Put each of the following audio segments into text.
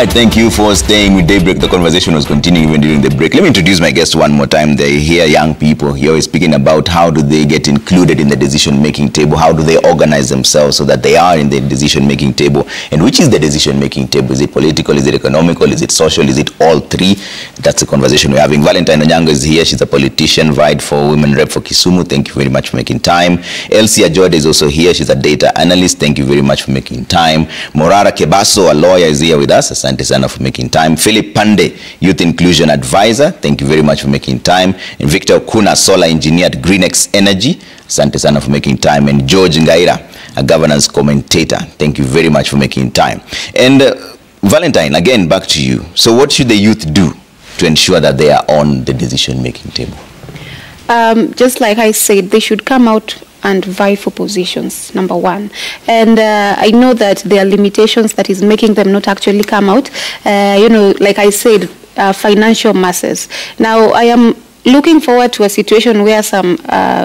right, thank you for staying with Daybreak. The conversation was continuing even during the break. Let me introduce my guest one more time. They hear young people here speaking about how do they get included in the decision-making table, how do they organize themselves so that they are in the decision-making table, and which is the decision-making table? Is it political, is it economical, is it social, is it all three? That's the conversation we're having. Valentine Onyango is here. She's a politician, vied for Women Rep for Kisumu. Thank you very much for making time. Elsie Ajode is also here. She's a data analyst. Thank you very much for making time. Morara Kebaso, a lawyer, is here with us. Asante sana for making time. Philip Pande, Youth Inclusion Advisor. Thank you very much for making time. And Victor Okuna, Solar Engineer at Greenex Energy. Asante sana for making time. And George Ngaira, a governance commentator. Thank you very much for making time. And Valentine, again, back to you. So what should the youth do to ensure that they are on the decision-making table? Just like I said, they should come out and vie for positions, number one. And I know that there are limitations that is making them not actually come out. You know, like I said, financial masses. Now, I am looking forward to a situation where some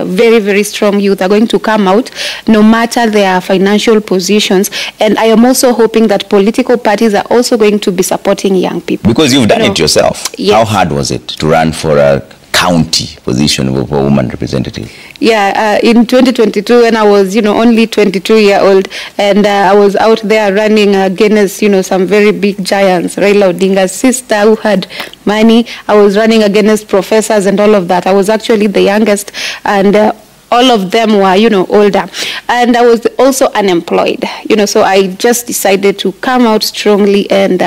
very, very strong youth are going to come out, no matter their financial positions. And I am also hoping that political parties are also going to be supporting young people. Because you've done it yourself. Yes. How hard was it to run for a county position of a woman representative? Yeah, in 2022, when I was, only 22-year-old, and I was out there running against, some very big giants. Raila Odinga's sister who had money. I was running against professors and all of that. I was actually the youngest, and all of them were, older. And I was also unemployed, so I just decided to come out strongly and,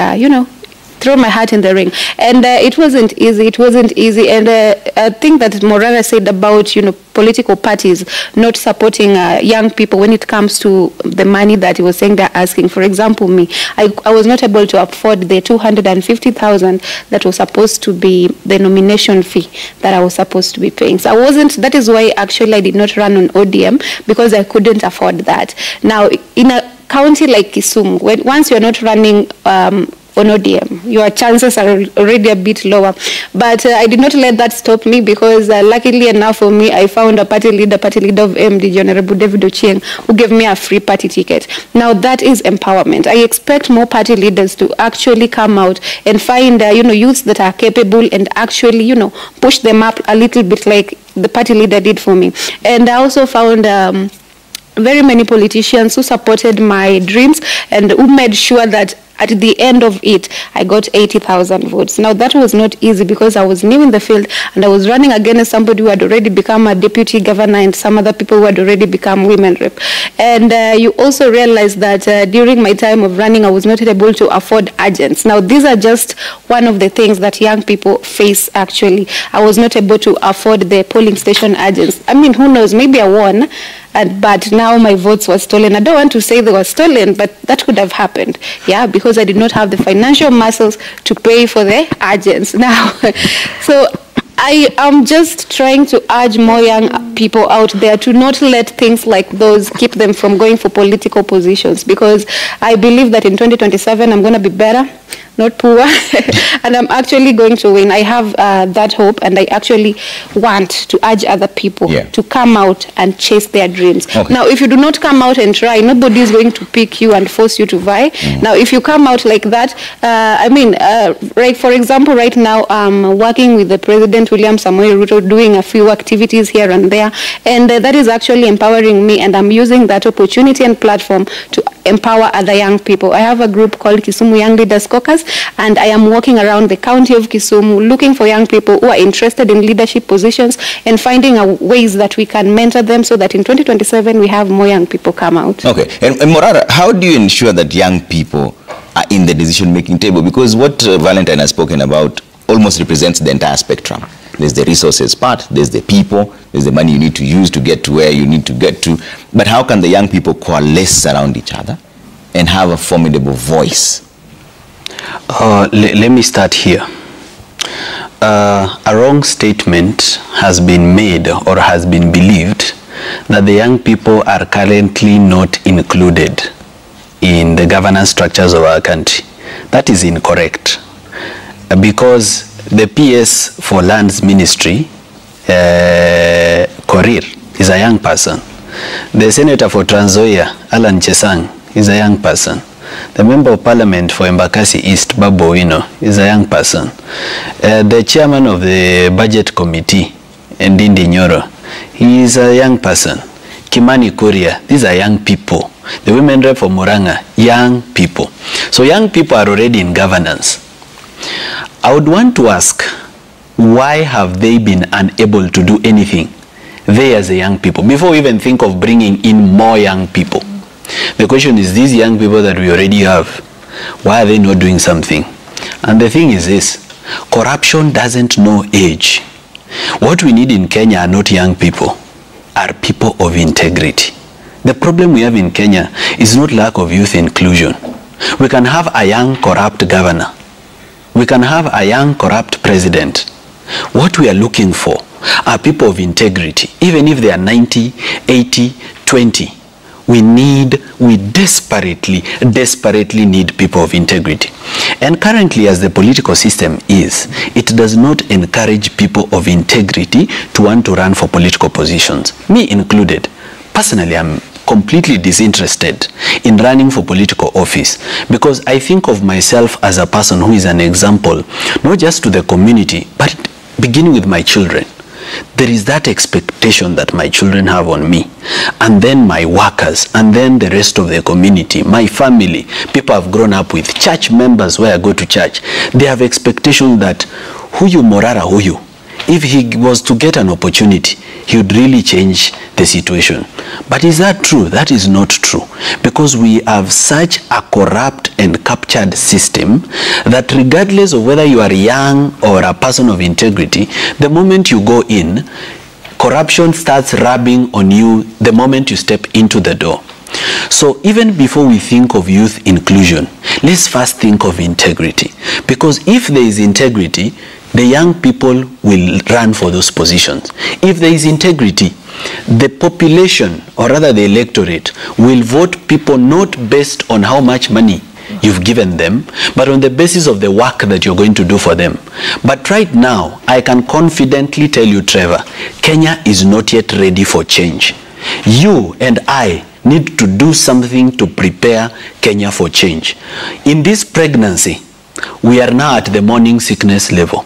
throw my heart in the ring. And it wasn't easy. It wasn't easy. And I think that Morana said about, political parties not supporting young people when it comes to the money that he was saying they're asking. For example, me, I was not able to afford the 250,000 that was supposed to be the nomination fee that I was supposed to be paying. So that is why actually I did not run on ODM, because I couldn't afford that. Now, in a county like Kisumu, once you're not running on ODM, your chances are already a bit lower. But I did not let that stop me, because luckily enough for me, I found a party leader of MD, Honorable David Ochieng, who gave me a free party ticket. Now that is empowerment. I expect more party leaders to actually come out and find, youths that are capable and actually, push them up a little bit like the party leader did for me. And I also found very many politicians who supported my dreams and who made sure that at the end of it, I got 80,000 votes. Now, that was not easy, because I was new in the field and I was running against somebody who had already become a deputy governor and some other people who had already become women rep. And you also realize that during my time of running, I was not able to afford agents. Now, these are just one of the things that young people face, actually. I was not able to afford the polling station agents. I mean, who knows, maybe I won. But now my votes were stolen. I don't want to say they were stolen, but that could have happened, yeah, because I did not have the financial muscles to pay for the agents now. So I am just trying to urge more young people out there to not let things like those keep them from going for political positions, because I believe that in 2027 I'm going to be better, not poor, and I'm actually going to win. I have that hope, and I actually want to urge other people to come out and chase their dreams. Okay. Now, if you do not come out and try, nobody is going to pick you and force you to vie. Now, if you come out like that, right, for example, right now, I'm working with the President William Samoei Ruto, doing a few activities here and there, and that is actually empowering me, and I'm using that opportunity and platform to empower other young people. I have a group called Kisumu Young Leaders Caucus, and I am walking around the county of Kisumu looking for young people who are interested in leadership positions and finding ways that we can mentor them so that in 2027 we have more young people come out. Okay, and Morara, how do you ensure that young people are in the decision-making table? Because what Valentine has spoken about almost represents the entire spectrum. There's the resources part, there's the people, there's the money you need to use to get to where you need to get to. But how can the young people coalesce around each other and have a formidable voice? Let me start here. A wrong statement has been made or has been believed that the young people are currently not included in the governance structures of our country. That is incorrect, because the PS for Lands Ministry, Korir, is a young person. The Senator for Trans Nzoia, Alan Chesang, is a young person. The member of parliament for Embakasi East, Babu Owino, is a young person. The chairman of the budget committee, Ndindi Nyoro, he is a young person. Kimani Kuria, these are young people. The women rep for Muranga, young people. So young people are already in governance. I would want to ask, why have they been unable to do anything, they as a young people, before we even think of bringing in more young people? The question is, these young people that we already have, why are they not doing something? And the thing is this, corruption doesn't know age. What we need in Kenya are not young people, are people of integrity. The problem we have in Kenya is not lack of youth inclusion. We can have a young corrupt governor. We can have a young corrupt president. What we are looking for are people of integrity. Even if they are 90, 80, 20, we desperately need people of integrity. And currently, as the political system is, it does not encourage people of integrity to want to run for political positions. Me included. Personally, I'm completely disinterested in running for political office, because I think of myself as a person who is an example, not just to the community, but beginning with my children. There is that expectation that my children have on me, and then my workers, and then the rest of the community, my family, people I've grown up with, church members where I go to church. They have expectation that Huyu Morara Huyu, if he was to get an opportunity, he would really change the situation. But is that true? That is not true, because we have such a corrupt and captured system that regardless of whether you are young or a person of integrity, the moment you go in, corruption starts rubbing on you the moment you step into the door. So even before we think of youth inclusion, let's first think of integrity, because if there is integrity, the young people will run for those positions. If there is integrity, the population, or rather the electorate, will vote people not based on how much money you've given them, but on the basis of the work that you're going to do for them. But right now, I can confidently tell you, Trevor, Kenya is not yet ready for change. You and I need to do something to prepare Kenya for change. In this pregnancy, we are now at the morning sickness level.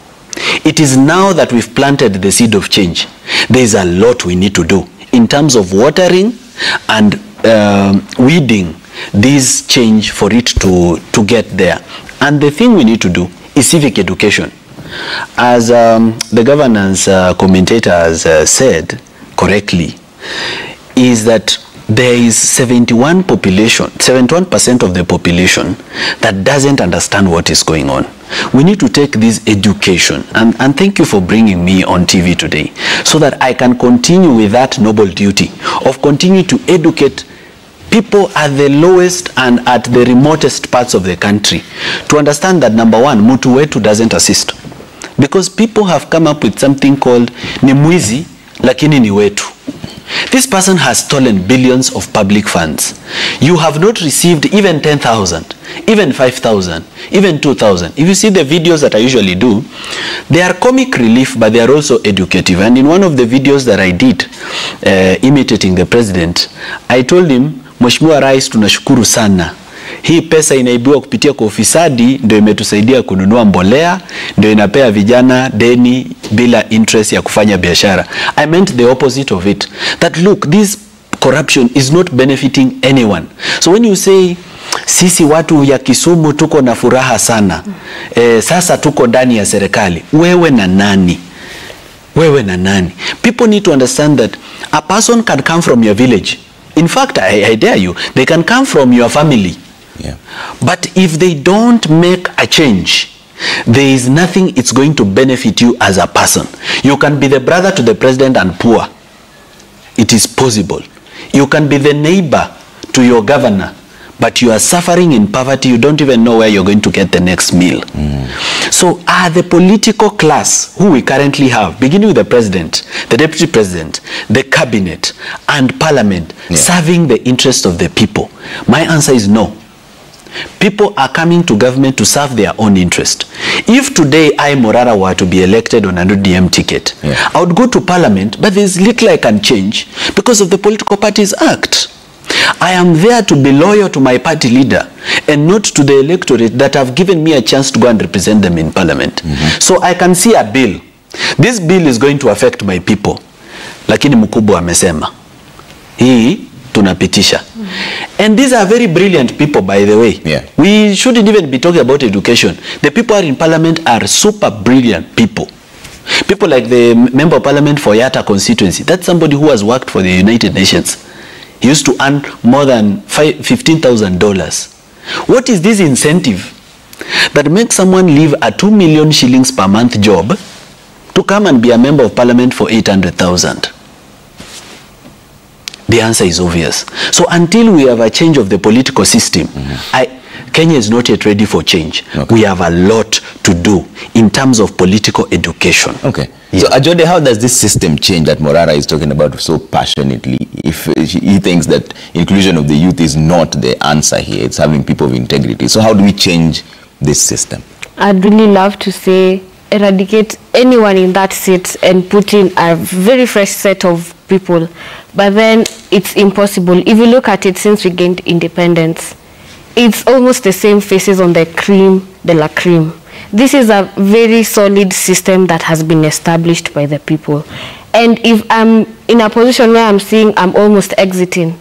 It is now that we've planted the seed of change. There is a lot we need to do in terms of watering and weeding this change for it to get there. And the thing we need to do is civic education. As the governance commentator has said correctly, is that there is 71% of the population that doesn't understand what is going on. We need to take this education, and thank you for bringing me on TV today, so that I can continue with that noble duty of continuing to educate people at the lowest and at the remotest parts of the country to understand that, number one, Mutu wetu doesn't assist. Because people have come up with something called ni mwizi lakini ni wetu. This person has stolen billions of public funds. You have not received even 10,000, even 5,000, even 2,000. If you see the videos that I usually do, they are comic relief, but they are also educative. And in one of the videos that I did, imitating the president, I told him, Mheshimiwa Rais, tunashukuru sana. Hii pesa inaibiwa kupitia kwa ufisadi ndio imetusaidia kununua mbolea, ndio inapea vijana deni bila interest ya kufanya biashara. I meant the opposite of it. That look, this corruption is not benefiting anyone. So when you say, sisi watu ya Kisumu tuko na furaha sana, sasa tuko ndani ya serikali, wewe na nani? Wewe na nani? People need to understand that a person can come from your village. In fact, I dare you, they can come from your family. Yeah. But if they don't make a change, there is nothing it's going to benefit you as a person. You can be the brother to the president and poor. It is possible. You can be the neighbor to your governor, but you are suffering in poverty. You don't even know where you're going to get the next meal. So the political class who we currently have, beginning with the president, the deputy president, the cabinet, and parliament, serving the interest of the people? My answer is no. People are coming to government to serve their own interest. If today I, Morara, were to be elected on a DM ticket, I would go to parliament, but there's little I can change because of the Political Parties Act. I am there to be loyal to my party leader and not to the electorate that have given me a chance to go and represent them in parliament. So I can see a bill. This bill is going to affect my people. Lakini mkubwa amesema, hii tunapitisha. And these are very brilliant people, by the way. Yeah. We shouldn't even be talking about education. The people in parliament are super brilliant people. People like the member of parliament for Yatta constituency. That's somebody who has worked for the United Nations. He used to earn more than $15,000. What is this incentive that makes someone leave a 2 million shillings per month job to come and be a member of parliament for 800,000? The answer is obvious. So until we have a change of the political system, Kenya is not yet ready for change. Okay. We have a lot to do in terms of political education. Okay. Yeah. So Ajode, how does this system change that Morara is talking about so passionately if he thinks that inclusion of the youth is not the answer here? It's having people of integrity. So how do we change this system? I'd really love to say eradicate anyone in that seat and put in a very fresh set of people. But then it's impossible. If you look at it since we gained independence, it's almost the same faces on the cream de la cream. This is a very solid system that has been established by the people. And if I'm in a position where I'm seeing I'm almost exiting,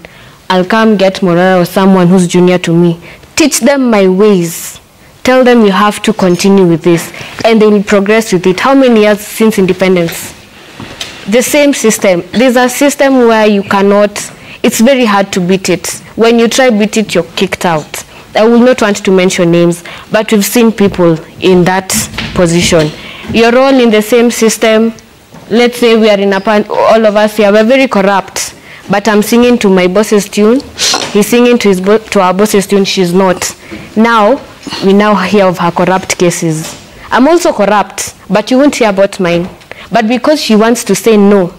I'll come get Morara or someone who's junior to me, teach them my ways, tell them you have to continue with this, and they will progress with it. How many years since independence? The same system. There's a system where you cannot, it's very hard to beat it. When you try beat it, you're kicked out. I will not want to mention names, but we've seen people in that position. You're all in the same system. Let's say we are in a pan, all of us here, we're very corrupt, but I'm singing to my boss's tune, he's singing to our boss's tune, she's not. Now, we now hear of her corrupt cases. I'm also corrupt, but you won't hear about mine. But because she wants to say no,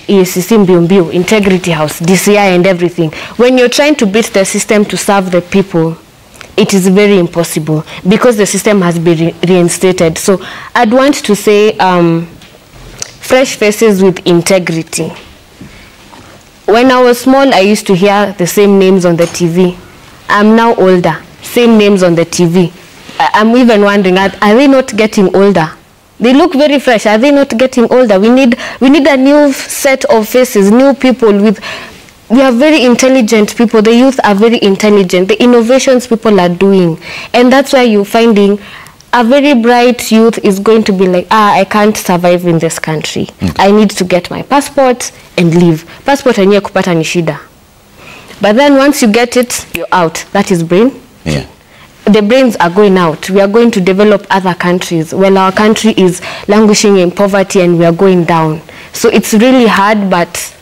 EACC, Integrity House, DCI and everything. When you're trying to beat the system to serve the people, it is very impossible because the system has been reinstated. So I'd want to say fresh faces with integrity. When I was small, I used to hear the same names on the TV. I'm now older, same names on the TV. I'm even wondering, are they not getting older? They look very fresh. Are they not getting older? We need a new set of faces, new people with. We are very intelligent people. The youth are very intelligent. The innovations people are doing, and that's why you're finding a very bright youth is going to be like, I can't survive in this country. I need to get my passport and leave. Passport yenyewe kupata ni shida. But then once you get it, you're out. That is brain. Yeah. The brains are going out. We are going to develop other countries. Well, our country is languishing in poverty and we are going down. So it's really hard, but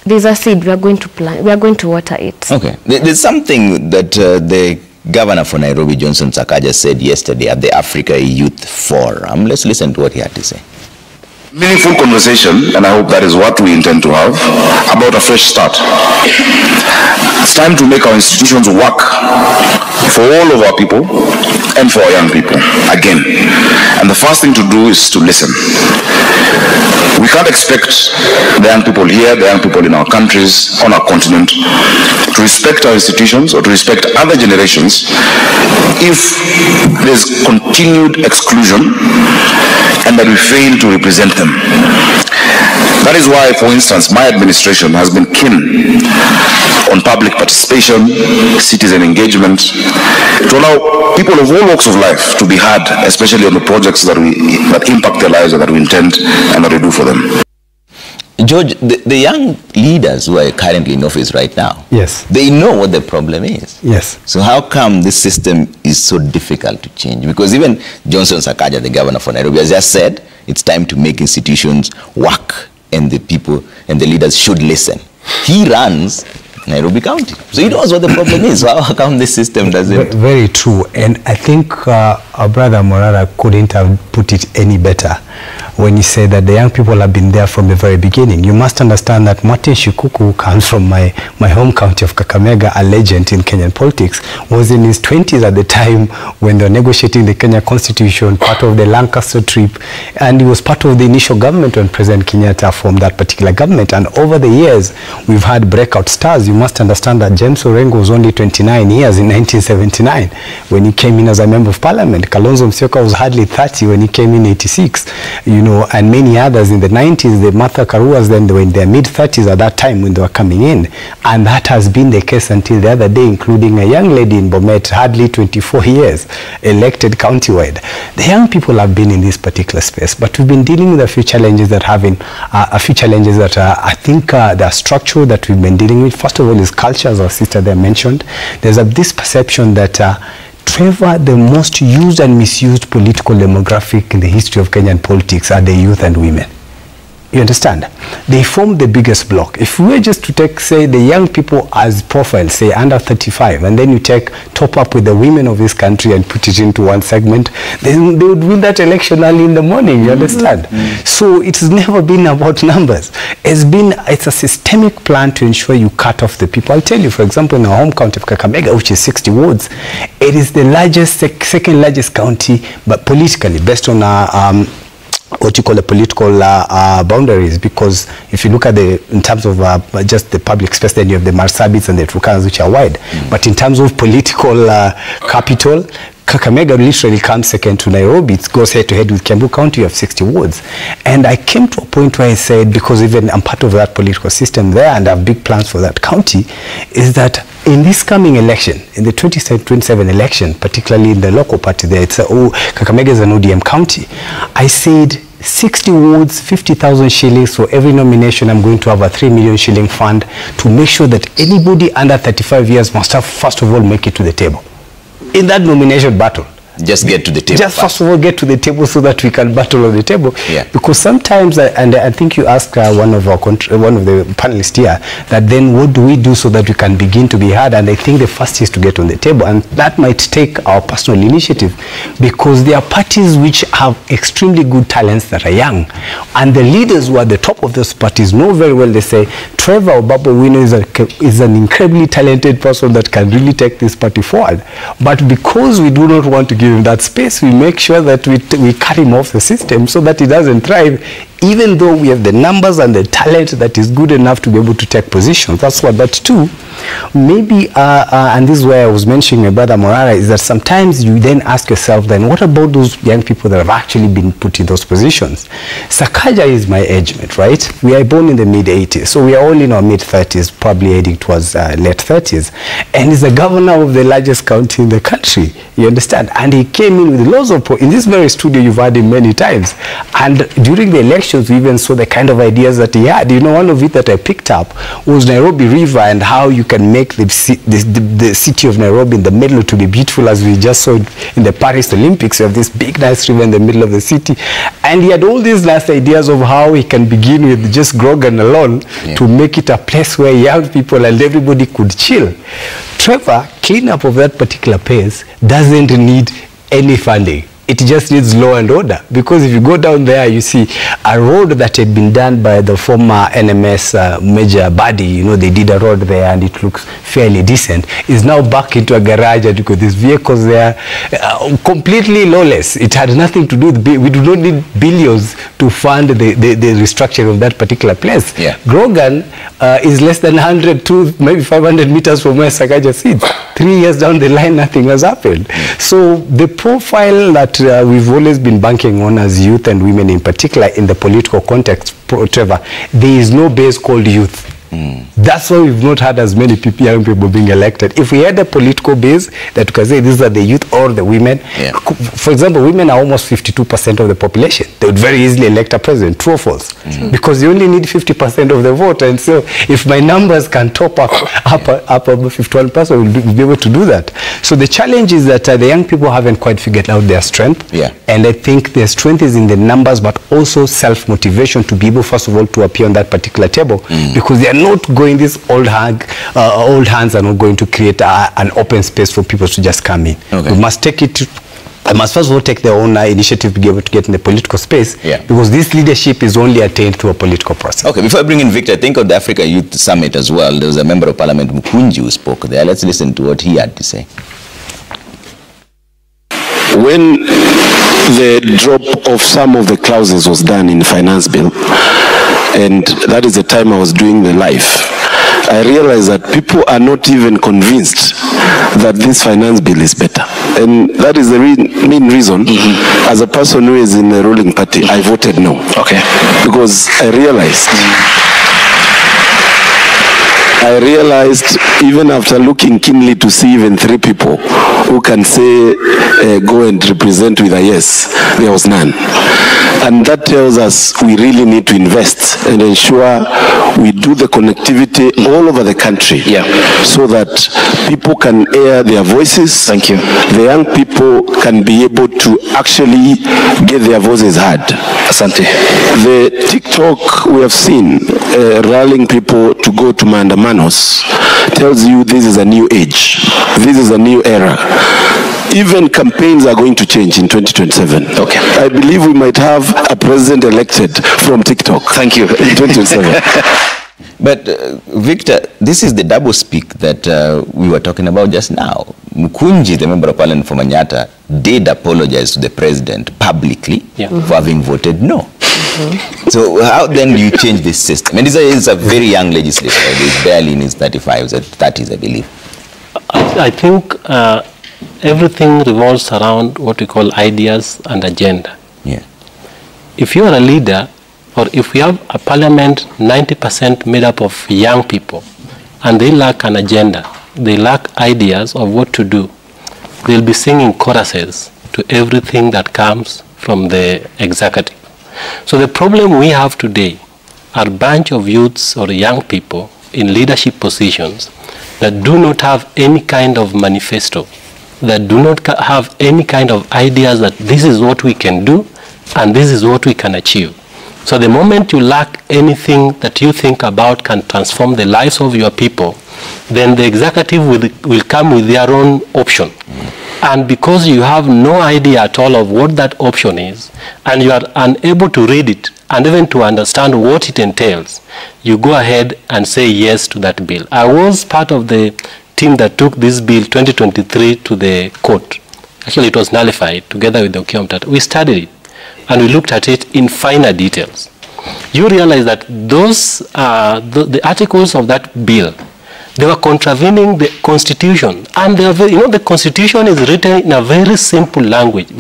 there's a seed. We are going to plant. We are going to water it. Okay. There's something that the governor for Nairobi, Johnson Sakaja, said yesterday at the Africa Youth Forum. Let's listen to what he had to say. Meaningful conversation, and I hope that is what we intend to have, about a fresh start. It's time to make our institutions work for all of our people and for our young people, again. And the first thing to do is to listen. We can't expect the young people here, the young people in our countries, on our continent, to respect our institutions or to respect other generations if there's continued exclusion and that we fail to represent them. That is why, for instance, my administration has been keen on public participation, citizen engagement, to allow people of all walks of life to be heard, especially on the projects that impact their lives and that we intend and that we do for them. George, the young leaders who are currently in office right now, yes, they know what the problem is. Yes. So how come this system is so difficult to change? Because even Johnson Sakaja, the governor for Nairobi, has just said it's time to make institutions work and the people and the leaders should listen. He runs Nairobi County, so he knows what the problem is. So how come this system doesn't? Very true, and I think our brother Morara couldn't have put it any better when you say that the young people have been there from the very beginning. You must understand that Martin Shikuku, who comes from my home county of Kakamega, a legend in Kenyan politics, was in his 20s at the time when they were negotiating the Kenya Constitution, part of the Lancaster trip, and he was part of the initial government when President Kenyatta formed that particular government. And over the years, we've had breakout stars. You must understand that James Orengo was only 29 years in 1979 when he came in as a member of parliament. Kalonzo Musyoka was hardly 30 when he came in 86, you know, and many others in the 90s. The Martha Karuas, then they were in their mid-30s at that time when they were coming in. And that has been the case until the other day, including a young lady in Bomet, hardly 24 years, elected countywide. The young people have been in this particular space, but we've been dealing with a few challenges that I think the structural that we've been dealing with. First of all is culture, as our sister there mentioned. There's this perception that Trevor, the most used and misused political demographic in the history of Kenyan politics are the youth and women. You understand? They form the biggest block. If we were just to take, say, the young people as profile, say under 35, and then you top up with the women of this country and put it into one segment, then they would win that election early in the morning, you understand? So it's never been about numbers. It's a systemic plan to ensure you cut off the people. I'll tell you, for example, in our home county of Kakamega, which is 60 wards, it is the largest, second largest county, but politically, based on what you call the political boundaries, because if you look at in terms of just the public space, then you have the Marsabits and the Turkanas, which are wide. But in terms of political capital, Kakamega literally comes second to Nairobi. It goes head to head with Kiambu County. You have 60 wards. And I came to a point where I said, because even I'm part of that political system there and I have big plans for that county, is that in this coming election, in the 2027 election, particularly in the local party there, Kakamega is an ODM county. I said 60 wards, 50,000 shillings for every nomination. I'm going to have a 3 million shilling fund to make sure that anybody under 35 years must have, first of all, make it to the table in that nomination battle. Just get to the table. Just first of all get to the table so that we can battle on the table. Yeah. Because sometimes, and I think you asked one of the panelists here, that then what do we do so that we can begin to be heard? And I think the first is to get on the table, and that might take our personal initiative, because there are parties which have extremely good talents that are young, and the leaders who are at the top of those parties know very well. They say Trevor Obabo-Wino is an incredibly talented person that can really take this party forward, but because we do not want to give him that space, we make sure that we cut him off the system so that he doesn't thrive, even though we have the numbers and the talent that is good enough to be able to take positions. That's what. But two, maybe, and this is where I was mentioning my brother Morara, is that sometimes you then ask yourself, then what about those young people that have actually been put in those positions? Sakaja is my age mate, right? We are born in the mid-80s, so we are all in our mid-30s, probably heading towards late 30s, and he's the governor of the largest county in the country, you understand? And he came in with lots of, in this very studio you've had him many times, and during the election we even saw the kind of ideas that he had. You know, one of it that I picked up was Nairobi River and how you can make the city of Nairobi in the middle to be beautiful, as we just saw in the Paris Olympics. You have this big nice river in the middle of the city, and he had all these nice ideas of how he can begin with just Grogan alone to make it a place where young people and everybody could chill. Trevor, cleanup of that particular place doesn't need any funding. It just needs law and order, because if you go down there, you see a road that had been done by the former NMS major body. You know, they did a road there and it looks fairly decent, is now back into a garage, and because these vehicles there completely lawless. It had nothing to do with, we do not need billions to fund the restructuring of that particular place. Grogan is less than 100 to maybe 500 meters from where Sakaja sits. 3 years down the line, nothing has happened. So the profile that we've always been banking on as youth and women in particular in the political context, Trevor, there is no base called youth. That's why we've not had as many young people being elected. If we had a political base that we can say these are the youth or the women, for example, women are almost 52% of the population. They would very easily elect a president, true or false? Because you only need 50% of the vote, and so if my numbers can top up above 51%, we'll be able to do that. So the challenge is that the young people haven't quite figured out their strength, and I think their strength is in the numbers, but also self-motivation to be able, first of all, to appear on that particular table, because they are not going, these old hands are not going to create an open space for people to just come in. We must take it I must first of all take their own initiative to be able to get in the political space, because this leadership is only attained through a political process. Okay, before I bring in Victor, think of the Africa Youth Summit as well. There was a member of parliament, Mukunji, who spoke there. Let's listen to what he had to say. When the drop of some of the clauses was done in the finance bill, and that is the time I was doing the live, I realized that people are not even convinced that this finance bill is better. And that is the main reason, as a person who is in the ruling party, I voted no. Okay. Because I realized, even after looking keenly to see even 3 people who can say, go and represent with a yes, there was none. And that tells us we really need to invest and ensure we do the connectivity all over the country, so that people can air their voices. Thank you. The young people can be able to actually get their voices heard. Asante. The TikTok we have seen rallying people to go to Mandamanos tells you this is a new age. This is a new era. Even campaigns are going to change in 2027. Okay. I believe we might have a president elected from TikTok. Thank you. In 2027. But Victor, this is the double speak that we were talking about just now. Mukunji, the member of parliament from Manyata, did apologize to the president publicly for having voted no. So how then do you change this system? And he's a very young legislator. He's barely in his 30s, I believe. I think everything revolves around what we call ideas and agenda. Yeah. If you are a leader, or if we have a parliament 90% made up of young people, and they lack an agenda, they lack ideas of what to do, they'll be singing choruses to everything that comes from the executive. So the problem we have today are a bunch of youths or young people in leadership positions that do not have any kind of manifesto, that do not have any kind of ideas that this is what we can do and this is what we can achieve. So the moment you lack anything that you think about can transform the lives of your people, then the executive will come with their own option. And because you have no idea at all of what that option is, and you are unable to read it and even to understand what it entails, you go ahead and say yes to that bill. I was part of the team that took this bill 2023 to the court. Actually, it was nullified together with the Okiomtat. We studied it and we looked at it in finer details. You realize that those the articles of that bill, they were contravening the Constitution, and they are very, the Constitution is written in a very simple language,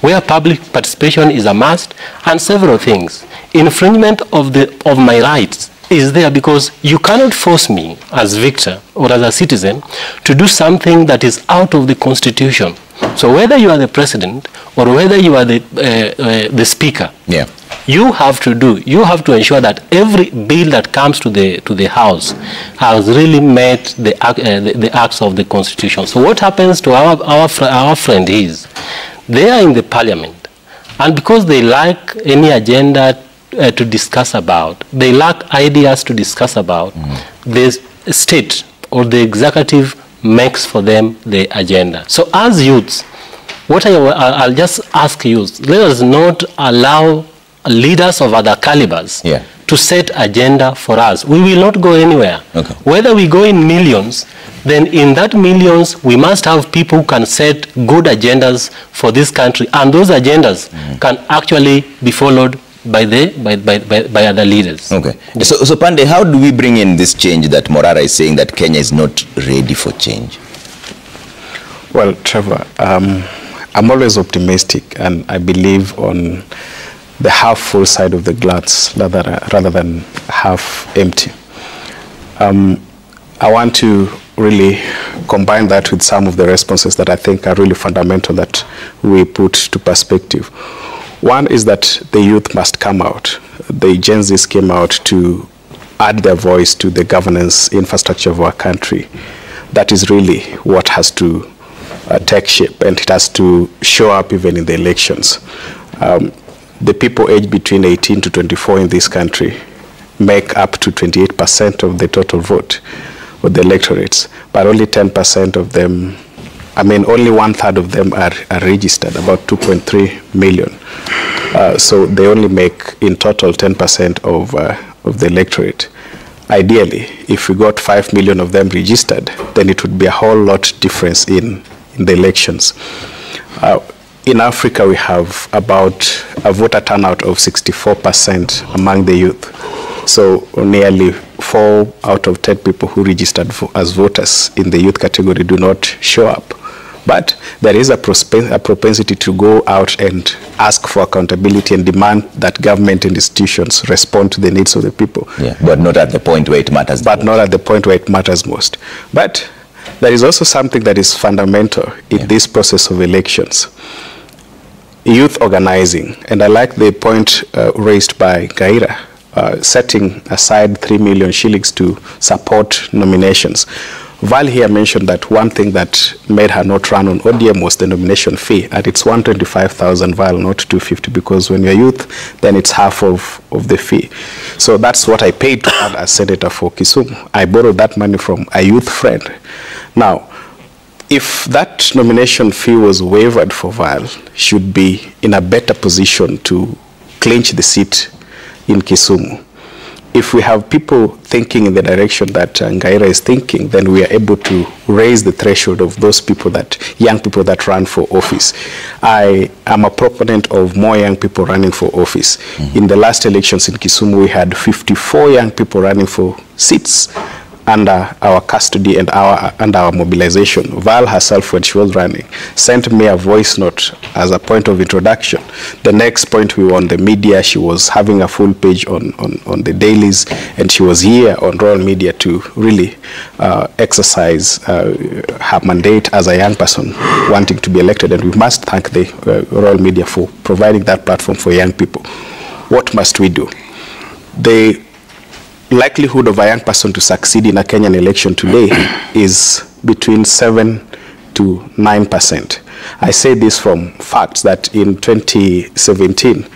where public participation is a must, and several things. Infringement of my rights is there because you cannot force me as Victor or as a citizen to do something that is out of the Constitution. So whether you are the president or whether you are the speaker, you have to ensure that every bill that comes to the House has really met the acts of the Constitution. So what happens to our friend is, they are in the parliament, and because they lack any agenda to discuss about, they lack ideas to discuss about, the state or the executive makes for them the agenda. So as youths, what I'll just ask youths, let us not allow leaders of other calibers to set agenda for us. We will not go anywhere. Okay. Whether we go in millions, then in that millions, we must have people who can set good agendas for this country, and those agendas can actually be followed by other leaders. Okay. So Pandey, how do we bring in this change that Morara is saying that Kenya is not ready for change? Well, Trevor, I'm always optimistic, and I believe on the half full side of the glass rather than half empty. I want to really combine that with some of the responses that I think are really fundamental that we put to perspective. One is that the youth must come out. The Gen Zs came out to add their voice to the governance infrastructure of our country. That is really what has to take shape, and it has to show up even in the elections. The people aged between 18 to 24 in this country make up to 28% of the total vote of the electorates, but only 10% of them I mean, only 1/3 of them are registered, about 2.3 million. So they only make in total 10% of the electorate. Ideally, if we got 5 million of them registered, then it would be a whole lot difference in the elections. In Africa, we have about a voter turnout of 64% among the youth. So nearly 4 out of 10 people who registered as voters in the youth category do not show up. But there is a propensity to go out and ask for accountability and demand that government and institutions respond to the needs of the people. Yeah, but not at the point where it matters most. Not at the point where it matters most. But there is also something that is fundamental in this process of elections. Youth organizing. And I like the point raised by Gaira, setting aside 3 million shillings to support nominations. Val here mentioned that one thing that made her not run on ODM was the nomination fee, and it's 125,000 Val, not 250, because when you're youth, then it's half of the fee. So that's what I paid to run as senator for Kisumu. I borrowed that money from a youth friend. Now, if that nomination fee was waived for Val, should be in a better position to clinch the seat in Kisumu. If we have people thinking in the direction that Ngaira is thinking, then we are able to raise the threshold of those people, young people that run for office. I am a proponent of more young people running for office. In the last elections in Kisumu, we had 54 young people running for seats under our custody and our mobilization. Val herself, when she was running, sent me a voice note as a point of introduction. The next point, we were on the media. She was having a full page on the dailies, and she was here on Royal Media to really exercise her mandate as a young person wanting to be elected. And we must thank the Royal Media for providing that platform for young people. What must we do? The likelihood of a young person to succeed in a Kenyan election today is between 7 to 9%. I say this from facts that in 2017,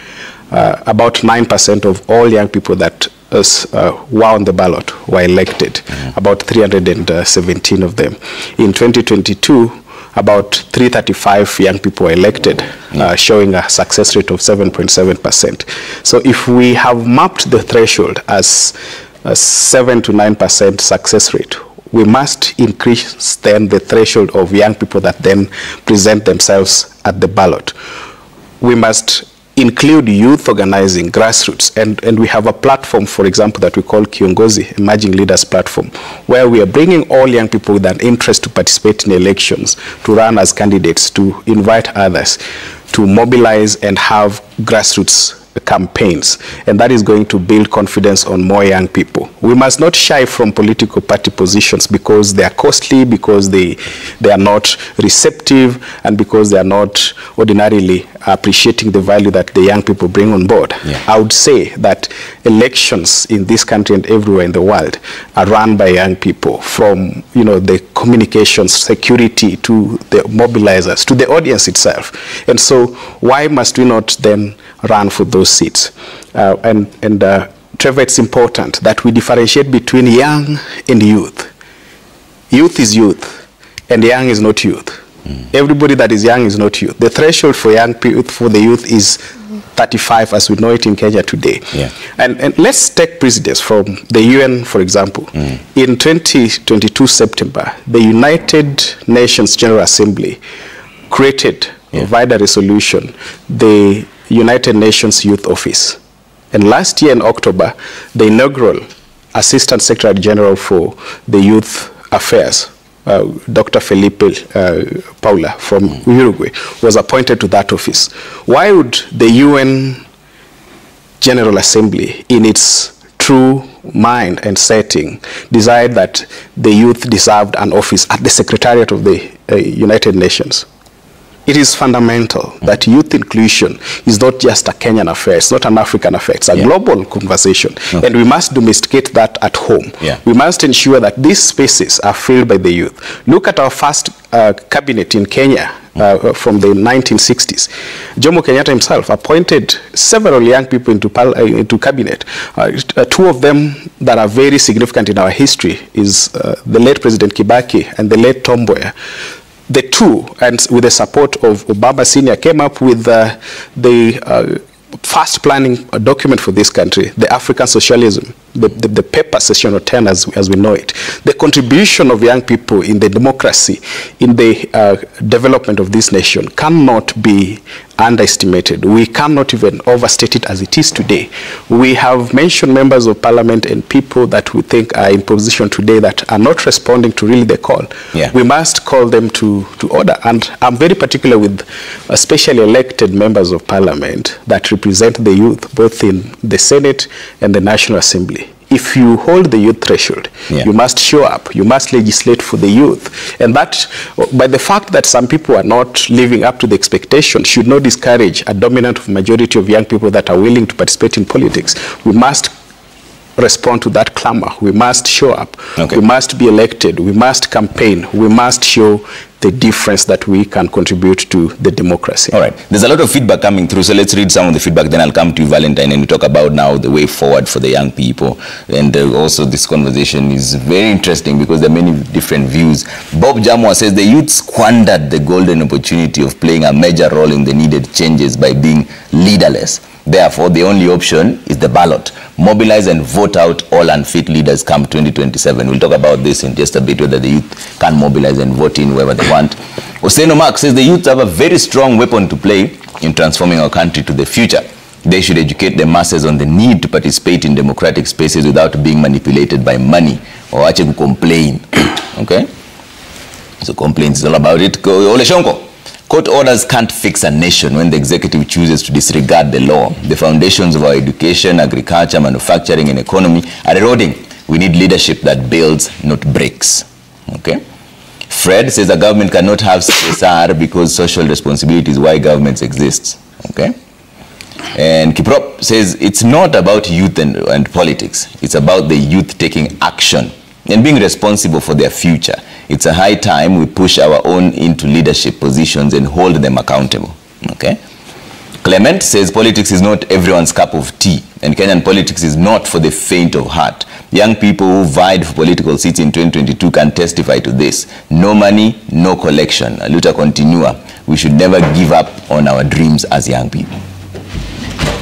about 9% of all young people that were on the ballot were elected, about 317 of them. In 2022, about 335 young people were elected, showing a success rate of 7.7%. So if we have mapped the threshold as a 7 to 9% success rate, we must increase then the threshold of young people that then present themselves at the ballot. We must include youth organizing, grassroots, and we have a platform, for example, that we call Kiongozi, Emerging Leaders Platform, where we are bringing all young people with an interest to participate in elections, to run as candidates, to invite others, to mobilize and have grassroots campaigns, and that is going to build confidence on more young people. We must not shy from political party positions because they are costly, because they are not receptive, and because they are not ordinarily appreciating the value that the young people bring on board. I would say that elections in this country and everywhere in the world are run by young people, from the communications, security, to the mobilizers, to the audience itself. And so why must we not then run for those seats? Trevor, it's important that we differentiate between young and youth. Youth is youth, and young is not youth. Everybody that is young is not youth. The threshold for the youth is 35, as we know it in Kenya today. And let's take precedence from the UN, for example. In 2022 September, the United Nations General Assembly created, via resolution, the United Nations Youth Office. And last year in October, the inaugural Assistant Secretary General for the Youth Affairs, Dr. Felipe Paula from Uruguay, was appointed to that office. Why would the UN General Assembly, in its true mind and setting, decide that the youth deserved an office at the Secretariat of the United Nations? It is fundamental that youth inclusion is not just a Kenyan affair, it's not an African affair, it's a global conversation. And we must domesticate that at home. We must ensure that these spaces are filled by the youth. Look at our first cabinet in Kenya from the 1960s. Jomo Kenyatta himself appointed several young people into cabinet. Two of them that are very significant in our history is the late President Kibaki and the late Tom Mboya. the two, and with the support of Obama Senior, came up with the first planning document for this country, the African Socialism, the paper session 10 as we know it. The contribution of young people in the democracy, in the development of this nation cannot be underestimated. We cannot even overstate it as it is today. We have mentioned members of parliament and people that we think are in position today that are not responding to really the call. Yeah. We must call them to order. And I'm very particular with specially elected members of parliament that represent the youth, both in the Senate and the National Assembly. If you hold the youth threshold, you must show up, you must legislate for the youth. And that, by the fact that some people are not living up to the expectation, should not discourage a dominant majority of young people that are willing to participate in politics. We must respond to that clamor. We must show up. Okay. We must be elected. We must campaign. We must show the difference that we can contribute to the democracy. All right. There's a lot of feedback coming through, so let's read some of the feedback, then I'll come to you, Valentine, and we talk about now the way forward for the young people. And also this conversation is very interesting because there are many different views. Bob Jamwa says the youth squandered the golden opportunity of playing a major role in the needed changes by being leaderless. Therefore, the only option is the ballot. Mobilize and vote out all unfit leaders come 2027. We'll talk about this in just a bit, whether the youth can mobilize and vote in whoever they want. Oseno Mark says the youth have a very strong weapon to play in transforming our country to the future. They should educate the masses on the need to participate in democratic spaces without being manipulated by money or actually complain. Okay? So complaints is all about it. Ole Shonko. Court orders can't fix a nation when the executive chooses to disregard the law. The foundations of our education, agriculture, manufacturing, and economy are eroding. We need leadership that builds, not breaks. Okay? Fred says the government cannot have CSR because social responsibility is why governments exist. Okay? And Kiprop says it's not about youth and politics. It's about the youth taking action and being responsible for their future. It's a high time we push our own into leadership positions and hold them accountable. Okay? Clement says politics is not everyone's cup of tea, and Kenyan politics is not for the faint of heart. Young people who vied for political seats in 2022 can testify to this. No money, no collection. Luta continua. We should never give up on our dreams as young people.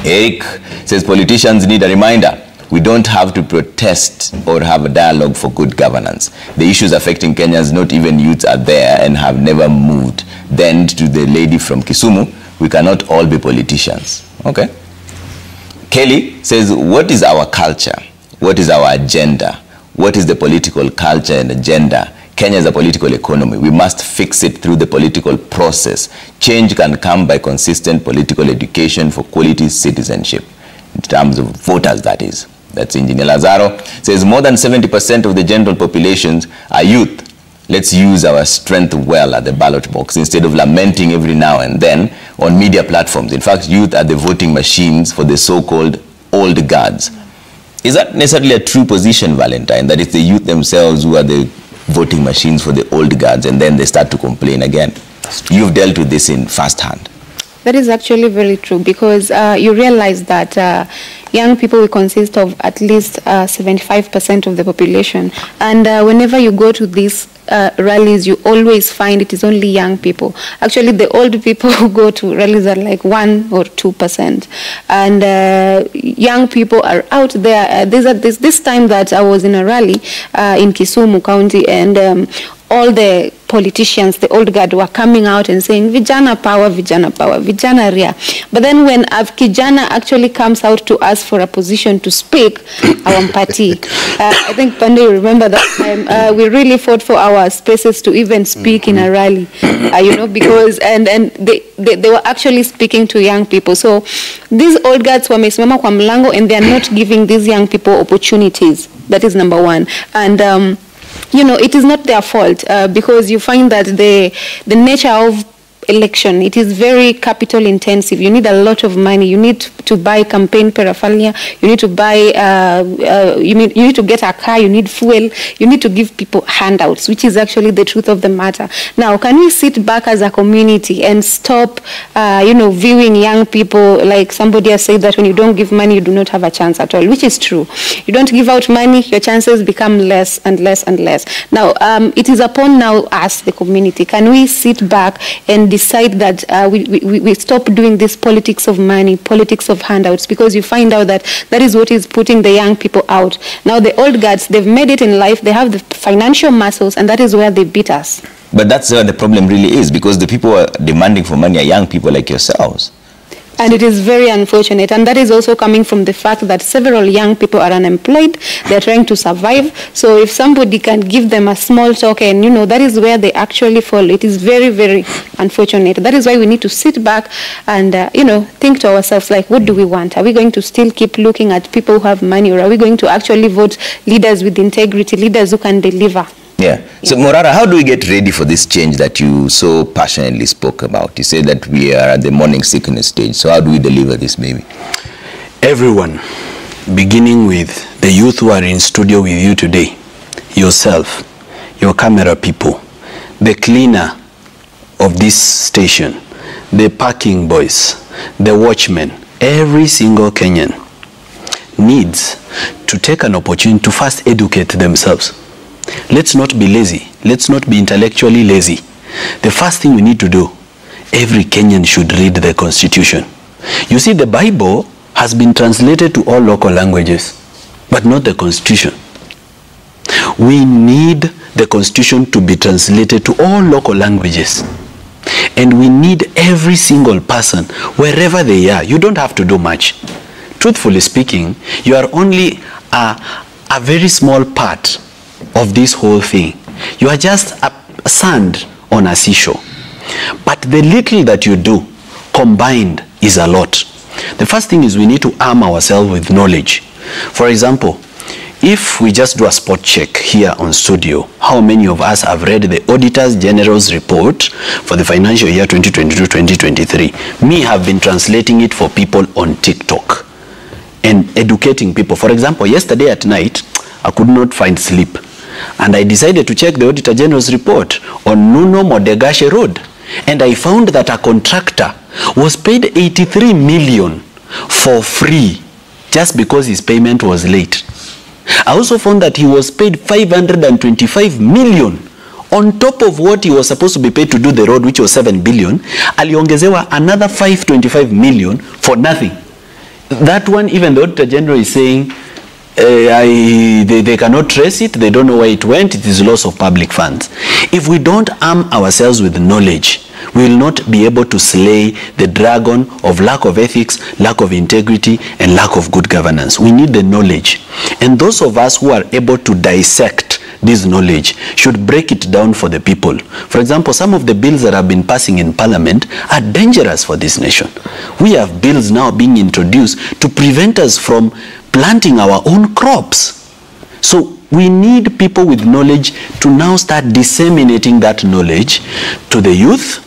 Eric says politicians need a reminder. We don't have to protest or have a dialogue for good governance. The issues affecting Kenyans, not even youths, are there and have never moved. Then to the lady from Kisumu, we cannot all be politicians. Okay? Kelly says, what is our culture? What is our agenda? What is the political culture and agenda? Kenya is a political economy. We must fix it through the political process. Change can come by consistent political education for quality citizenship. In terms of voters, that is. That's Engineer Lazaro. Says more than 70% of the general populations are youth. Let's use our strength well at the ballot box instead of lamenting every now and then on media platforms. In fact, youth are the voting machines for the so-called old guards. Is that necessarily a true position, Valentine, that it's the youth themselves who are the voting machines for the old guards and then they start to complain again? You've dealt with this in first hand. That is actually very true because you realize that young people will consist of at least 75% of the population. And whenever you go to these rallies, you always find it is only young people. Actually, the old people who go to rallies are like 1 or 2%. And young people are out there. This time that I was in a rally in Kisumu County, and all the politicians, the old guard, were coming out and saying, Vijana power, Vijana ria. But then when Kijana actually comes out to ask for a position to speak, our party, I think, Pandey, you remember that time, we really fought for our spaces to even speak in a rally, you know, because, and they were actually speaking to young people. So these old guards were wamesimama kwa mlango and they are not giving these young people opportunities. That is number one. And, you know, it is not their fault because you find that the nature of election, it is very capital intensive. You need a lot of money. You need to buy campaign paraphernalia. You need to buy, you need to get a car. You need fuel. You need to give people handouts, which is actually the truth of the matter. Now, can we sit back as a community and stop, viewing young people like somebody has said that when you don't give money, you do not have a chance at all, which is true. You don't give out money, your chances become less and less and less. Now, it is upon now us, the community. Can we sit back and decide that we stop doing this politics of money, politics of handouts, because you find out that that is what is putting the young people out. Now, the old guards, they've made it in life, they have the financial muscles, and that is where they beat us. But that's where the problem really is, because the people who are demanding for money are young people like yourselves. And it is very unfortunate. And that is also coming from the fact that several young people are unemployed. They're trying to survive. So if somebody can give them a small token, that is where they actually fall. It is very, very unfortunate. That is why we need to sit back and, think to ourselves, like, what do we want? Are we going to still keep looking at people who have money, or are we going to actually vote leaders with integrity, leaders who can deliver? Yeah. So, Morara, how do we get ready for this change that you so passionately spoke about? You said that we are at the morning sickness stage. So how do we deliver this, maybe? Everyone, beginning with the youth who are in studio with you today, yourself, your camera people, the cleaner of this station, the parking boys, the watchmen, every single Kenyan needs to take an opportunity to first educate themselves. Let's not be lazy. Let's not be intellectually lazy. The first thing we need to do, every Kenyan should read the Constitution. You see, the Bible has been translated to all local languages, but not the Constitution. We need the Constitution to be translated to all local languages. And we need every single person, wherever they are. You don't have to do much. Truthfully speaking, you are only a very small part of this whole thing. You are just a sand on a seashore. But the little that you do combined is a lot. The first thing is we need to arm ourselves with knowledge. For example, if we just do a spot check here on studio, how many of us have read the Auditor General's report for the financial year 2022-2023? Me have been translating it for people on TikTok and educating people. For example, yesterday at night, I could not find sleep. And I decided to check the Auditor General's report on Nuno Modegashe Road. And I found that a contractor was paid 83 million for free just because his payment was late. I also found that he was paid 525 million on top of what he was supposed to be paid to do the road, which was 7 billion. Aliongezewa another 525 million for nothing. That one, even the Auditor General is saying, they cannot trace it, they don't know where it went, it is loss of public funds. If we don't arm ourselves with knowledge, we will not be able to slay the dragon of lack of ethics, lack of integrity, and lack of good governance. We need the knowledge. And those of us who are able to dissect this knowledge should break it down for the people. For example, some of the bills that have been passing in Parliament are dangerous for this nation. We have bills now being introduced to prevent us from planting our own crops. So we need people with knowledge to now start disseminating that knowledge to the youth,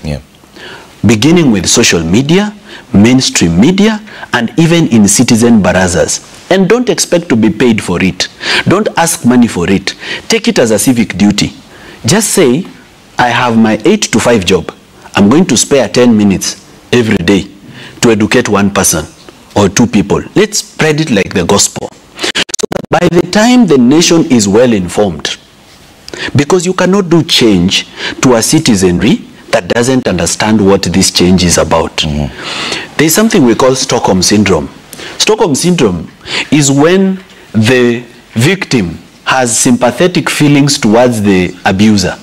beginning with social media, mainstream media, and even in citizen barazas. And don't expect to be paid for it. Don't ask money for it. Take it as a civic duty. Just say, I have my 8 to 5 job. I'm going to spare 10 minutes every day to educate one person or 2 people. Let's spread it like the gospel. So that by the time the nation is well informed, because you cannot do change to a citizenry that doesn't understand what this change is about. There is something we call Stockholm Syndrome. Stockholm Syndrome is when the victim has sympathetic feelings towards the abuser.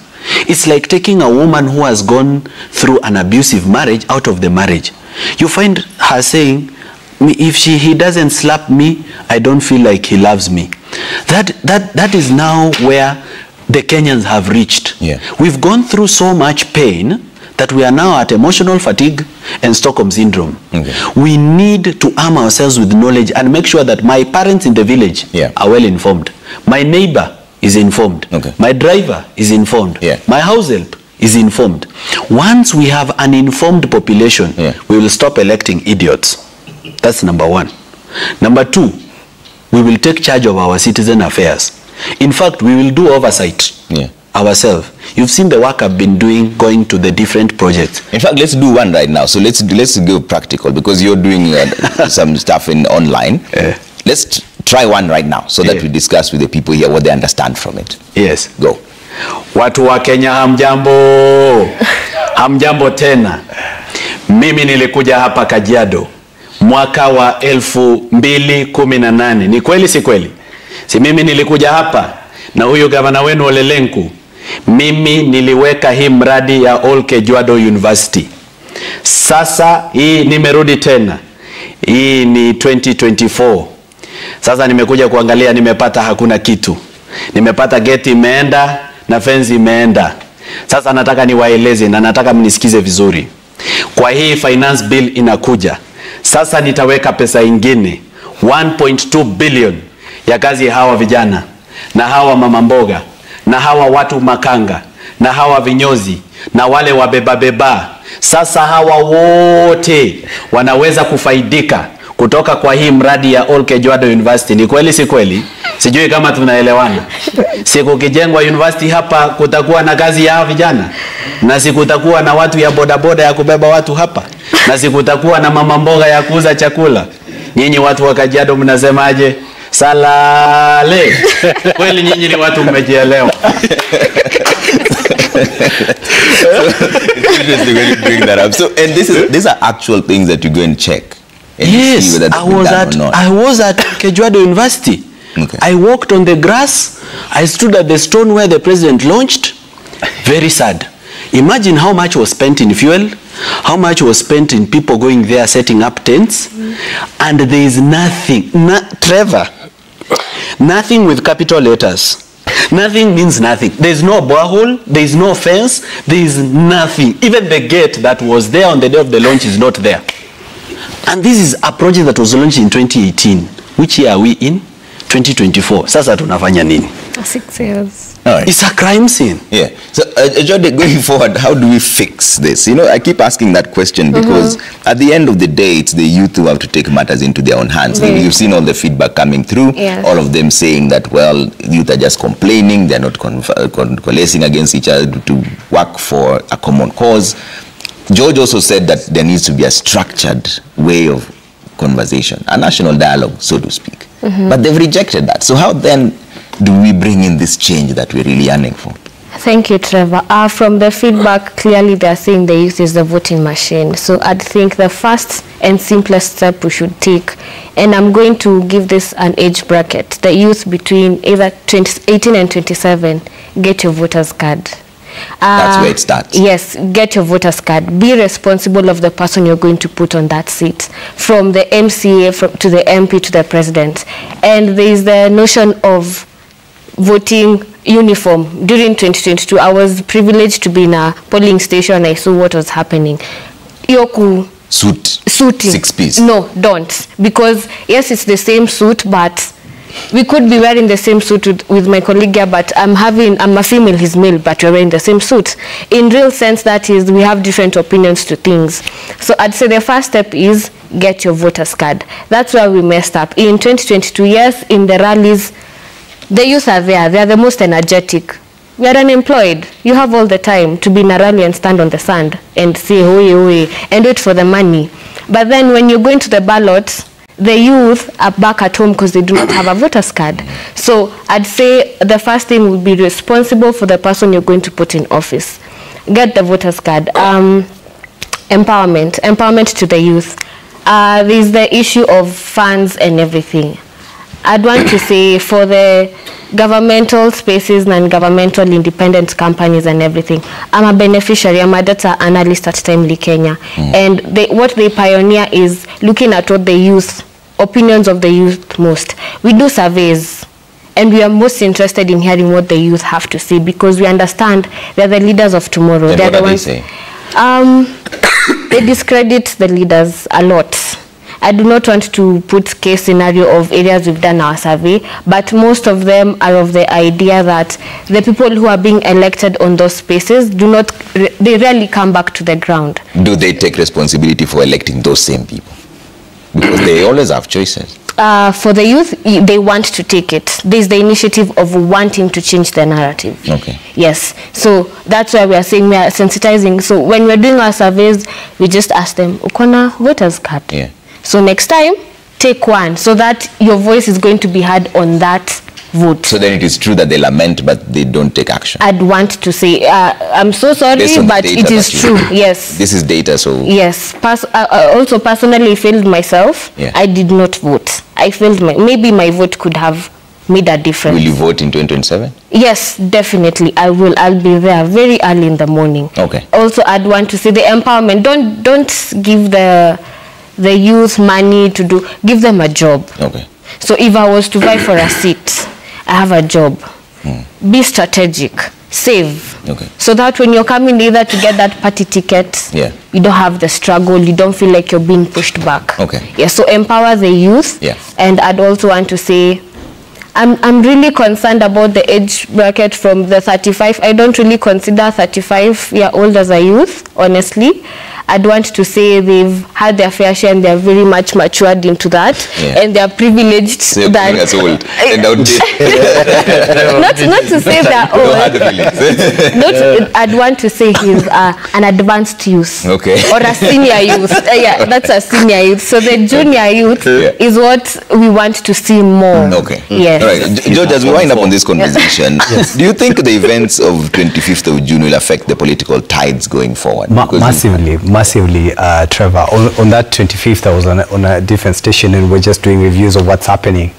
It's like taking a woman who has gone through an abusive marriage out of the marriage. You find her saying, if he doesn't slap me, I don't feel like he loves me. That is now where the Kenyans have reached. We've gone through so much pain that we are now at emotional fatigue and Stockholm Syndrome. We need to arm ourselves with knowledge and make sure that my parents in the village are well informed. My neighbor is informed. My driver is informed. My house help is informed. Once we have an informed population, we will stop electing idiots. That's number one. Number two, we will take charge of our citizen affairs. In fact, we will do oversight ourselves. You've seen the work I've been doing, going to the different projects. In fact, let's do one right now. So let's go practical, because you're doing some stuff in online. Let's try one right now so that we discuss with the people here what they understand from it. Yes. Go. Watu wa Kenya hamjambo. Hamjambo tena. Mimi nilikuja hapa Kajiado mwaka wa 2018. Ni kweli si kweli? Si mimi nilikuja hapa na huyu gavana wenu Ole Lenku. Mimi niliweka hii mradi ya All Kajiado University. Sasa hii nimerudi tena. Hii ni 2024. Sasa nimekuja kuangalia, nimepata hakuna kitu. Nimepata geti imeenda na fence imeenda. Sasa nataka niwaeleze na nataka mnisikize vizuri. Kwa hii finance bill inakuja. Sasa nitaweka pesa ingine 1.2 billion ya kazi ya hawa vijana na hawa mama mboga na hawa watu makanga na hawa vinyozi na wale wabeba. Sasa hawa wote wanaweza kufaidika kutoka kwa hii mradi ya All Kajiado University. Ni kweli si kweli? Sijui kama tunaelewana. Siku kijengwa university hapa kutakuwa na kazi ya vijana, na siku kutakuwa na watu ya bodaboda ya kubeba watu hapa, na siku kutakuwa na mama mboga ya kuuza chakula. Nyinyi watu wa Kajiado mnasemaje? Salale. Kweli nyinyi ni watu mmejielewa. It's interesting when you bring that up. So, and these are actual things that you go and check. Yes, I was at Kajiado University. Okay. I walked on the grass. I stood at the stone where the president launched. Very sad. Imagine how much was spent in fuel, how much was spent in people going there setting up tents, and there is nothing. Trevor, nothing with capital letters. Nothing means nothing. There is no borehole, there is no fence, there is nothing. Even the gate that was there on the day of the launch is not there. And this is a project that was launched in 2018. Which year are we in? 2024. Sasa tunafanya nini? 6 years. All right. It's a crime scene. Yeah. So, Jode, going forward, how do we fix this? You know, I keep asking that question because at the end of the day, it's the youth who have to take matters into their own hands. You've seen all the feedback coming through, all of them saying that, well, youth are just complaining, they're not coalescing against each other to work for a common cause. George also said that there needs to be a structured way of conversation, a national dialogue, so to speak. But they've rejected that. So how then do we bring in this change that we're really yearning for? Thank you, Trevor. From the feedback, clearly they're saying the youth is the voting machine. So I think the first and simplest step we should take, and I'm going to give this an age bracket, the youth between either 18 and 27, get your voter's card. That's where it starts. Yes, get your voter's card. Be responsible of the person you're going to put on that seat, from the MCA to the MP to the president. And there is the notion of voting uniform. During 2022, I was privileged to be in a polling station and I saw what was happening. Yoku suiting. 6-piece. No, don't. Because yes, it's the same suit, but we could be wearing the same suit with my colleague here, but I'm a female, he's male, but we're wearing the same suit. In real sense, that is, we have different opinions to things. So I'd say the first step is get your voter's card. That's where we messed up. In 2022, yes, in the rallies, the youth are there. They are the most energetic. We are unemployed. You have all the time to be in a rally and stand on the sand and say, oi, oi, and wait for the money. But then when you go into the ballot, the youth are back at home because they do not have a voter's card. So I'd say the first thing would be responsible for the person you're going to put in office. Get the voter's card. Empowerment to the youth. There's the issue of funds and everything. I'd want to say for the governmental spaces, non-governmental independent companies and everything, I'm a beneficiary, I'm a data analyst at Timely Kenya. And what they pioneer is looking at what the youth, opinions of the youth most. We do surveys and we are most interested in hearing what the youth have to say because we understand they're the leaders of tomorrow. Then what do they say? They discredit the leaders a lot. I do not want to put case scenario of areas we've done our survey, but most of them are of the idea that the people who are being elected on those spaces they rarely come back to the ground. Do they take responsibility for electing those same people? Because they always have choices. For the youth, they want to take it. There's the initiative of wanting to change the narrative. Okay. Yes. So that's why we are saying we are sensitizing. So when we're doing our surveys, we just ask them, Ukona voters card. Yeah. So next time, take one, so that your voice is going to be heard on that vote. So then it is true that they lament, but they don't take action. I'd want to say, I'm so sorry, but it is true. Yes. This is data, so... Yes. I also personally failed myself. Yeah. I did not vote. I failed. Maybe my vote could have made a difference. Will you vote in 2027? Yes, definitely. I will. I'll be there very early in the morning. Okay. Also, I'd want to say the empowerment. Don't give the youth money to do. Give them a job. Okay. So if I was to vie for a seat, I have a job. Be strategic. Save. Okay. So that when you're coming either to get that party ticket, yeah, you don't have the struggle, you don't feel like you're being pushed back. Okay. Yeah, so empower the youth. Yeah. And I'd also want to say, I'm really concerned about the age bracket from the 35. I don't really consider 35-year-old as a youth, honestly. I'd want to say they've had their fair share and they're very much matured into that, and they're privileged. So that that's old. And not to say they're old. I'd want to say he's an advanced youth, okay, or a senior youth. Yeah, that's a senior youth. So the junior youth is what we want to see more. Okay. Yes. All right, George, as we wind up on this conversation, do you think the events of 25th of June will affect the political tides going forward? Massively, Trevor. On that 25th, I was on a different station and we're just doing reviews of what's happening.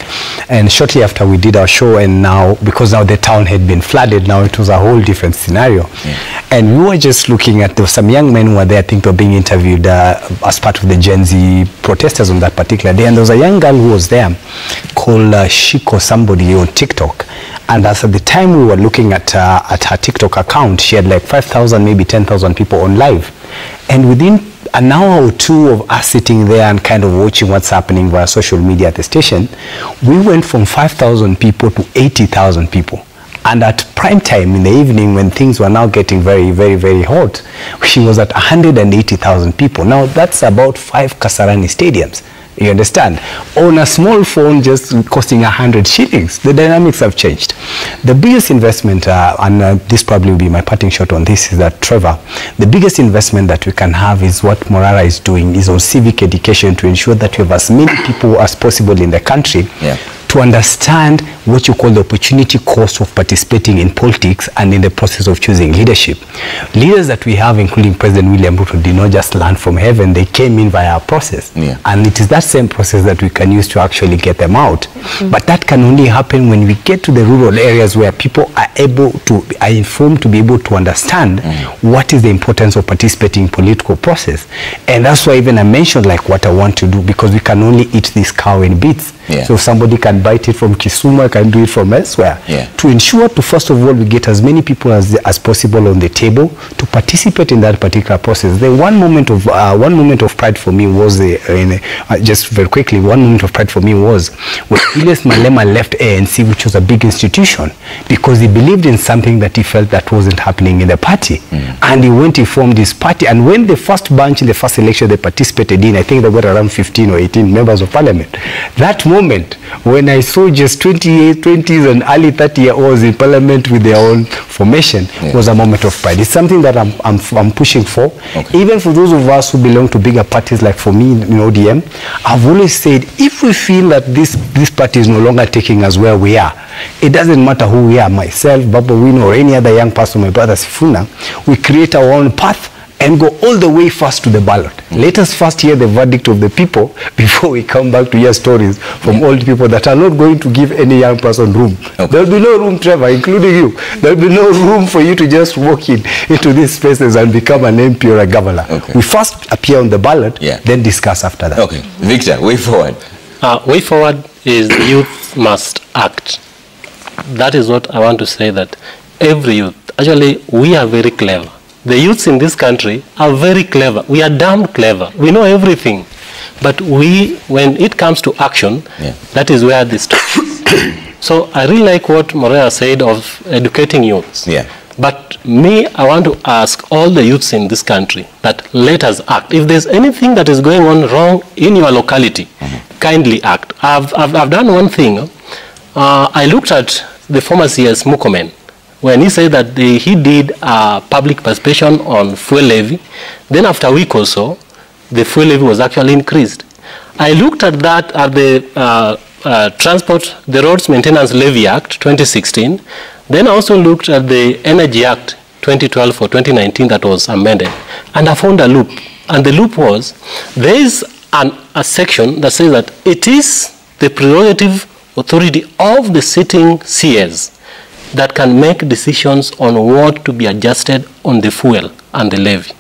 And shortly after we did our show, and now, because now the town had been flooded, now it was a whole different scenario. Yeah. And we were just looking at, there were some young men who were there, I think they were being interviewed as part of the Gen Z protesters on that particular day. And there was a young girl who was there called Shiko somebody on TikTok. And as at the time we were looking at her TikTok account, she had like 5,000, maybe 10,000 people on live. And within an hour or two of us sitting there and kind of watching what's happening via social media at the station, we went from 5,000 people to 80,000 people. And at prime time in the evening, when things were now getting very, very, very hot, she was at 180,000 people. Now that's about 5 Kasarani stadiums. You understand? On a small phone just costing 100 shillings, the dynamics have changed. The biggest investment, and this probably will be my parting shot on this, is that, Trevor, the biggest investment that we can have is what Morara is doing, is on civic education to ensure that we have as many people as possible in the country to understand what you call the opportunity cost of participating in politics and in the process of choosing leadership. Leaders that we have, including President William Ruto, did not just land from heaven, they came in via a process. And it is that same process that we can use to actually get them out. But that can only happen when we get to the rural areas where people are informed to be able to understand what is the importance of participating in political process. And that's why even I mentioned like what I want to do, because we can only eat this cow in bits. So somebody can bite it from Kisumu, can do it from elsewhere. To ensure to, first of all, we get as many people as possible on the table to participate in that particular process. The one moment of pride for me was, just very quickly, one moment of pride for me was when Julius Malema left ANC, which was a big institution, because he believed in something that he felt that wasn't happening in the party. And he went, he formed his party. And when the first bunch in the first election they participated in, I think they were around 15 or 18 members of parliament. That moment, when I saw just 28, 20s and early 30-year-olds in parliament with their own formation, was a moment of pride. It's something that I'm pushing for. Even for those of us who belong to bigger parties, like for me in ODM, I've always said, if we feel that this party is no longer taking us where we are, it doesn't matter who we are, myself, Baba Wino, or any other young person, my brother Sifuna, we create our own path and go all the way first to the ballot. Let us first hear the verdict of the people before we come back to hear stories from old people that are not going to give any young person room. There will be no room, Trevor, including you. There will be no room for you to just walk into these spaces and become an MP or a governor. We first appear on the ballot, then discuss after that. Okay. Victor, way forward. Way forward is the youth must act. That is what I want to say, that every youth, actually we are very clever. The youths in this country are very clever. We are damn clever. We know everything. But when it comes to action, that is where this starts. So I really like what Morea said of educating youths. Yeah. But me, I want to ask all the youths in this country that let us act. If there's anything that is going on wrong in your locality, kindly act. I've done one thing. I looked at the former CS Mukomen when he said that he did a public participation on fuel levy. Then after a week or so, the fuel levy was actually increased. I looked at that at the the Roads Maintenance Levy Act 2016. Then I also looked at the Energy Act 2012 or 2019 that was amended, and I found a loop. And the loop was, there is a section that says that it is the prerogative authority of the sitting CS that can make decisions on what to be adjusted on the fuel and the levy.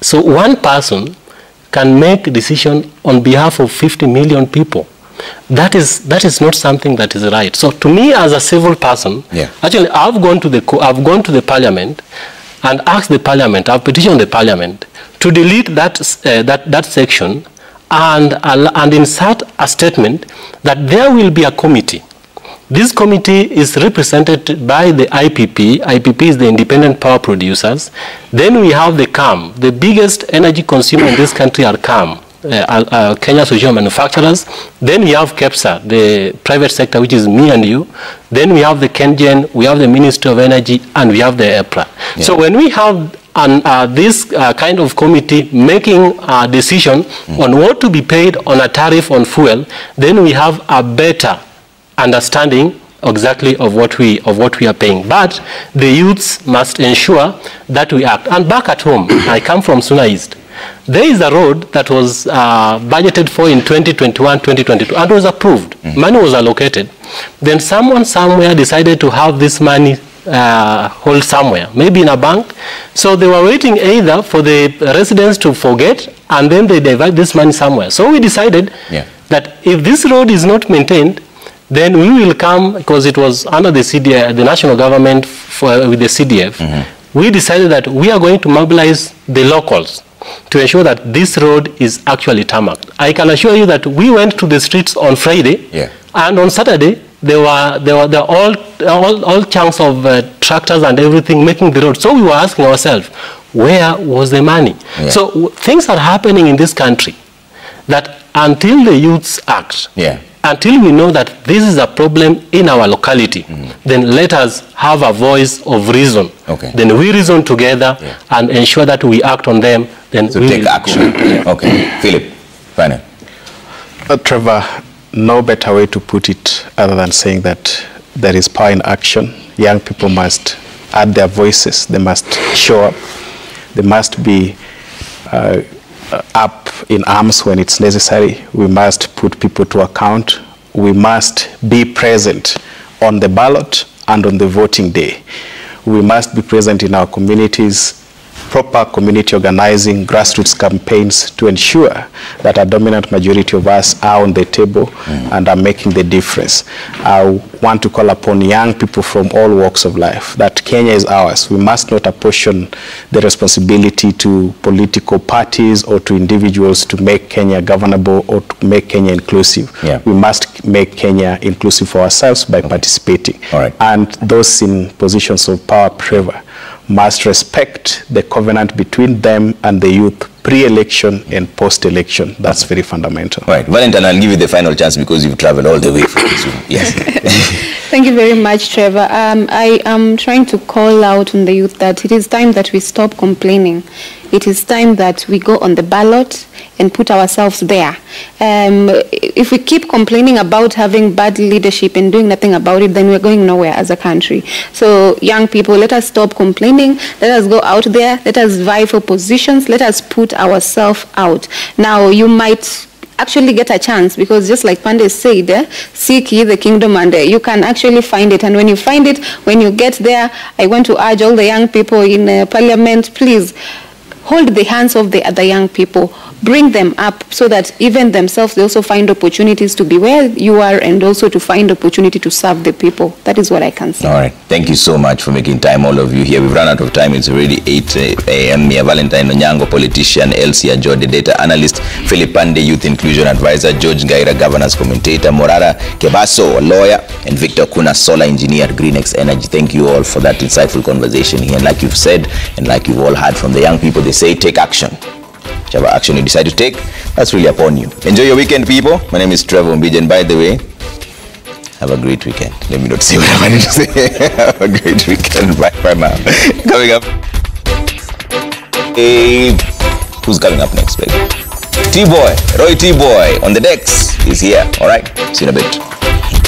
So one person can make a decision on behalf of 50 million people. That is not something that is right. So to me, as a civil person, actually, I've gone to the parliament and asked the parliament. I've petitioned the parliament to delete that section and insert a statement that there will be a committee. This committee is represented by the IPP. IPP is the Independent Power Producers. Then we have the CAM. The biggest energy consumer in this country are CAM. Kenya Social Manufacturers. Then we have KEPSA, the private sector, which is me and you. Then we have the KenGen, we have the Ministry of Energy, and we have the EPRA. Yeah. So when we have this kind of committee making a decision on what to be paid on a tariff on fuel, then we have a better understanding exactly of what we are paying. But the youths must ensure that we act. And back at home, I come from Suna East. There is a road that was budgeted for in 2021, 2022, and was approved. Money was allocated. Then someone somewhere decided to have this money hold somewhere, maybe in a bank. So they were waiting either for the residents to forget, and then they divide this money somewhere. So we decided that if this road is not maintained, then we will come, because it was under the CDF, the national government with the CDF. We decided that we are going to mobilize the locals to ensure that this road is actually tarmacked. I can assure you that we went to the streets on Friday, and on Saturday there were all chunks of tractors and everything making the road. So we were asking ourselves, where was the money? So things are happening in this country that until the youths act, until we know that this is a problem in our locality, then let us have a voice of reason. Then we reason together and ensure that we act on them. Then so we take action. Okay, Philip, final. Trevor, no better way to put it other than saying that there is power in action. Young people must add their voices. They must show up. They must be up in arms when it's necessary. We must put people to account. We must be present on the ballot and on the voting day. We must be present in our communities, proper community organizing, grassroots campaigns to ensure that a dominant majority of us are on the table and are making the difference. I want to call upon young people from all walks of life that Kenya is ours. We must not apportion the responsibility to political parties or to individuals to make Kenya governable or to make Kenya inclusive. We must make Kenya inclusive for ourselves by participating. And those in positions of power, Trevor, must respect the covenant between them and the youth pre-election and post-election. That's very fundamental. Right. Valentine, I'll give you the final chance because you've traveled all the way from this room. Yes. Thank you very much, Trevor. I am trying to call out on the youth that it is time that we stop complaining. It is time that we go on the ballot and put ourselves there. If we keep complaining about having bad leadership and doing nothing about it, then we're going nowhere as a country. So young people, let us stop complaining. Let us go out there. Let us vie for positions. Let us put ourselves out. Now, you might actually get a chance because just like Pandey said, seek ye the kingdom, and you can actually find it. And when you find it, when you get there, I want to urge all the young people in parliament, please hold the hands of the other young people. bring them up so that even themselves, they also find opportunities to be where you are and also to find opportunity to serve the people. That is what I can say. All right. Thank you so much for making time, all of you here. We've run out of time. It's already 8 a.m. Mia Valentine Onyango, politician, Elsie Ajode, data analyst, Philip Pande, youth inclusion advisor, George Gaira, governance commentator, Morara Kebaso, a lawyer, and Victor Kuna, solar engineer at Greenex Energy. Thank you all for that insightful conversation here. And like you've said, and like you've all heard from the young people, they say take action. Whichever action you decide to take, that's really upon you. Enjoy your weekend, people. My name is Trevor Mbije, and by the way, have a great weekend. Let me not say what I wanted to say. Have a great weekend. Bye for now. Coming up. Hey, who's coming up next, baby? T-Boy, Roy T-Boy on the decks is here. All right. See you in a bit.